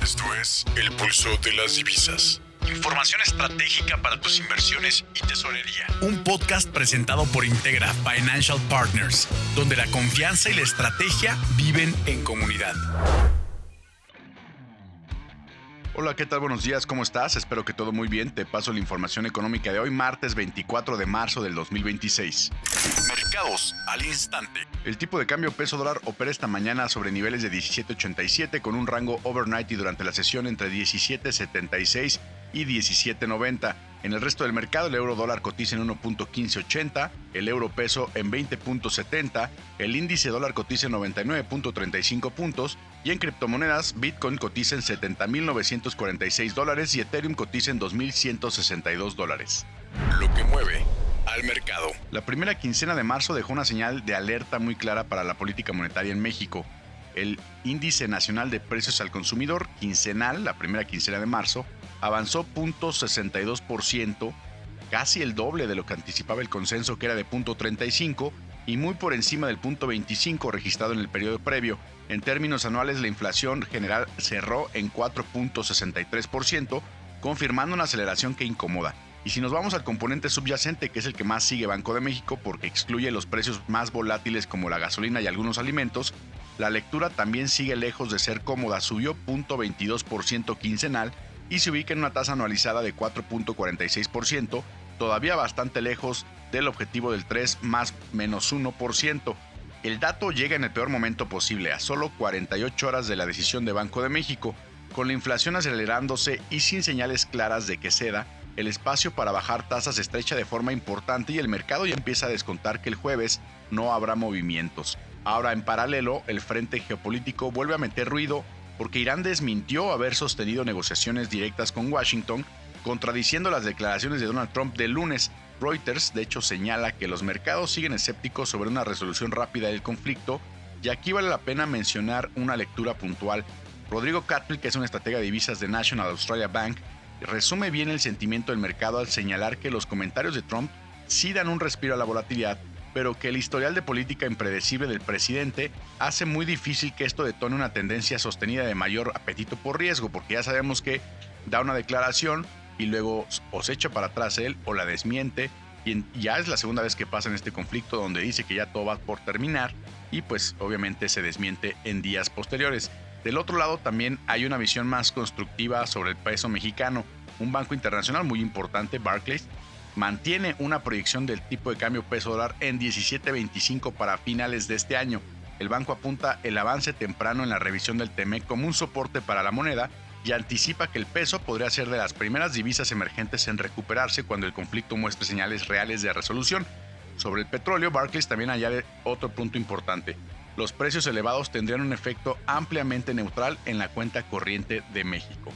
Esto es El Pulso de las Divisas. Información estratégica para tus inversiones y tesorería. Un podcast presentado por Integra Financial Partners, donde la confianza y la estrategia viven en comunidad. Hola, ¿qué tal? Buenos días, ¿cómo estás? Espero que todo muy bien. Te paso la información económica de hoy, martes 24 de marzo del 2026. Mercados al instante. El tipo de cambio peso dólar opera esta mañana sobre niveles de 17.87 con un rango overnight y durante la sesión entre 17.76 y 17.90. En el resto del mercado, el euro dólar cotiza en 1.1580, el euro peso en 20.70, el índice dólar cotiza en 99.35 puntos y en criptomonedas, Bitcoin cotiza en $70,946 y Ethereum cotiza en $2,162. Lo que mueve al mercado. La primera quincena de marzo dejó una señal de alerta muy clara para la política monetaria en México. El índice nacional de precios al consumidor quincenal, la primera quincena de marzo, avanzó 0.62%, casi el doble de lo que anticipaba el consenso, que era de 0.35%, y muy por encima del 0.25% registrado en el periodo previo. En términos anuales, la inflación general cerró en 4.63%, confirmando una aceleración que incomoda. Y si nos vamos al componente subyacente, que es el que más sigue Banco de México porque excluye los precios más volátiles como la gasolina y algunos alimentos, la lectura también sigue lejos de ser cómoda, subió 0.22% quincenal y se ubica en una tasa anualizada de 4.46%, todavía bastante lejos del objetivo del 3 más menos 1%. El dato llega en el peor momento posible, a solo 48 horas de la decisión de Banco de México, con la inflación acelerándose y sin señales claras de que ceda. El espacio para bajar tasas estrecha de forma importante y el mercado ya empieza a descontar que el jueves no habrá movimientos. Ahora, en paralelo, el frente geopolítico vuelve a meter ruido porque Irán desmintió haber sostenido negociaciones directas con Washington, contradiciendo las declaraciones de Donald Trump del lunes. Reuters, de hecho, señala que los mercados siguen escépticos sobre una resolución rápida del conflicto, y aquí vale la pena mencionar una lectura puntual. Rodrigo Catmull, que es un estratega de divisas de National Australia Bank, resume bien el sentimiento del mercado al señalar que los comentarios de Trump sí dan un respiro a la volatilidad, pero que el historial de política impredecible del presidente hace muy difícil que esto detone una tendencia sostenida de mayor apetito por riesgo, porque ya sabemos que da una declaración y luego o se echa para atrás él o la desmiente, y ya es la segunda vez que pasa en este conflicto donde dice que ya todo va por terminar y pues obviamente se desmiente en días posteriores. Del otro lado también hay una visión más constructiva sobre el peso mexicano. Un banco internacional muy importante, Barclays, mantiene una proyección del tipo de cambio peso dólar en 17.25 para finales de este año. El banco apunta el avance temprano en la revisión del TEMEC como un soporte para la moneda y anticipa que el peso podría ser de las primeras divisas emergentes en recuperarse cuando el conflicto muestre señales reales de resolución. Sobre el petróleo, Barclays también añade otro punto importante. Los precios elevados tendrían un efecto ampliamente neutral en la cuenta corriente de México.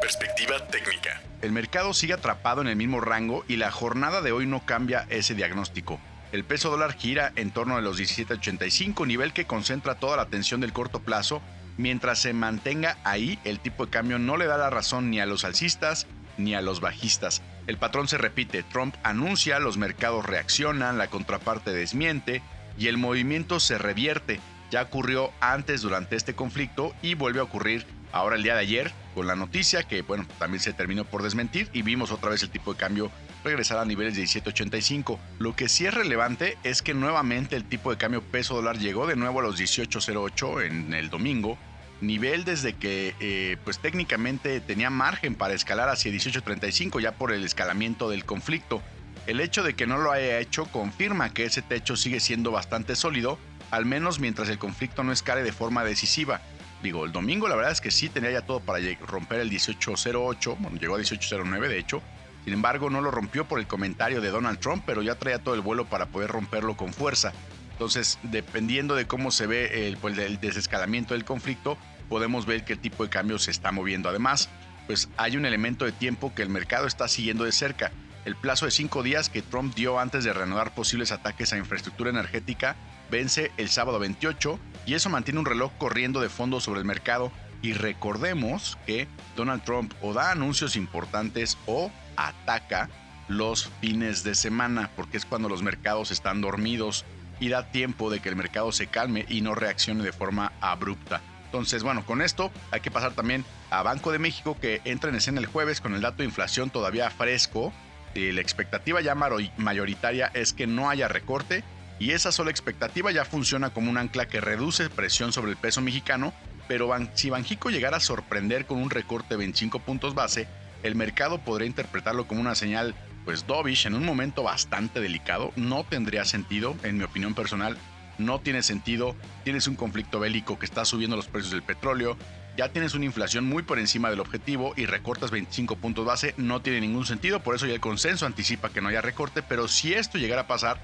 Perspectiva técnica. El mercado sigue atrapado en el mismo rango y la jornada de hoy no cambia ese diagnóstico. El peso dólar gira en torno a los 17.85, nivel que concentra toda la atención del corto plazo. Mientras se mantenga ahí, el tipo de cambio no le da la razón ni a los alcistas ni a los bajistas. El patrón se repite: Trump anuncia, los mercados reaccionan, la contraparte desmiente y el movimiento se revierte. Ya ocurrió antes durante este conflicto y vuelve a ocurrir ahora el día de ayer con la noticia que, también se terminó por desmentir y vimos otra vez el tipo de cambio regresar a niveles de 17.85. Lo que sí es relevante es que nuevamente el tipo de cambio peso dólar llegó de nuevo a los 18.08 en el domingo, nivel desde que técnicamente tenía margen para escalar hacia 18.35 ya por el escalamiento del conflicto. El hecho de que no lo haya hecho confirma que ese techo sigue siendo bastante sólido, al menos mientras el conflicto no escale de forma decisiva. El domingo la verdad es que sí tenía ya todo para romper el 18.08, llegó a 18.09 de hecho. Sin embargo, no lo rompió por el comentario de Donald Trump, pero ya traía todo el vuelo para poder romperlo con fuerza. Entonces, dependiendo de cómo se ve el desescalamiento del conflicto, podemos ver que el tipo de cambio se está moviendo. Además, hay un elemento de tiempo que el mercado está siguiendo de cerca. El plazo de 5 días que Trump dio antes de reanudar posibles ataques a infraestructura energética vence el sábado 28 y eso mantiene un reloj corriendo de fondo sobre el mercado. Y recordemos que Donald Trump o da anuncios importantes o ataca los fines de semana, porque es cuando los mercados están dormidos y da tiempo de que el mercado se calme y no reaccione de forma abrupta. Entonces, bueno, con esto hay que pasar también a Banco de México, que entra en escena el jueves con el dato de inflación todavía fresco. La expectativa ya mayoritaria es que no haya recorte, y esa sola expectativa ya funciona como un ancla que reduce presión sobre el peso mexicano. Pero si Banxico llegara a sorprender con un recorte de 25 puntos base, el mercado podría interpretarlo como una señal dovish en un momento bastante delicado. No tendría sentido, en mi opinión personal, no tiene sentido. Tienes un conflicto bélico que está subiendo los precios del petróleo, ya tienes una inflación muy por encima del objetivo y recortas 25 puntos base, no tiene ningún sentido. Por eso ya el consenso anticipa que no haya recorte, pero si esto llegara a pasar,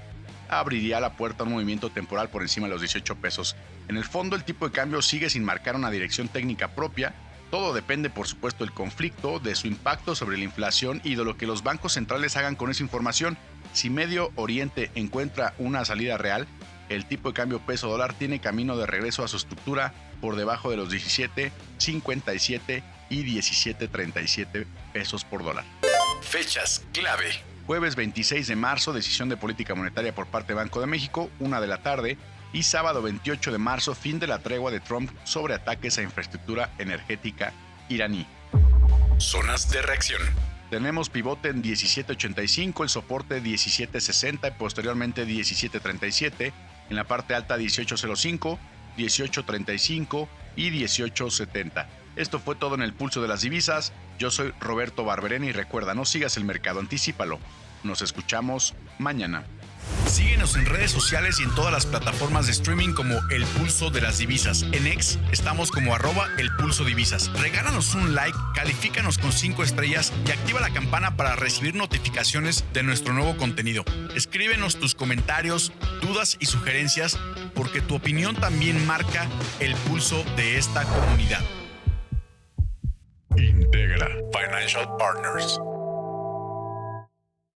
abriría la puerta a un movimiento temporal por encima de los 18 pesos. En el fondo, el tipo de cambio sigue sin marcar una dirección técnica propia. Todo depende, por supuesto, del conflicto, de su impacto sobre la inflación y de lo que los bancos centrales hagan con esa información. Si Medio Oriente encuentra una salida real, el tipo de cambio peso dólar tiene camino de regreso a su estructura por debajo de los 17.57 y 17.37 pesos por dólar. Fechas clave. Jueves 26 de marzo, decisión de política monetaria por parte de Banco de México, 1 de la tarde. Y sábado 28 de marzo, fin de la tregua de Trump sobre ataques a infraestructura energética iraní. Zonas de reacción. Tenemos pivote en 17.85, el soporte 17.60 y posteriormente 17.37. En la parte alta 18.05, 18.35 y 18.70. Esto fue todo en el Pulso de las Divisas. Yo soy Roberto Barberena y recuerda, no sigas el mercado, anticípalo. Nos escuchamos mañana. Síguenos en redes sociales y en todas las plataformas de streaming como El Pulso de las Divisas. En X estamos como @elpulsodivisas. Regálanos un like, califícanos con 5 estrellas y activa la campana para recibir notificaciones de nuestro nuevo contenido. Escríbenos tus comentarios, dudas y sugerencias, porque tu opinión también marca el pulso de esta comunidad. Integra Financial Partners.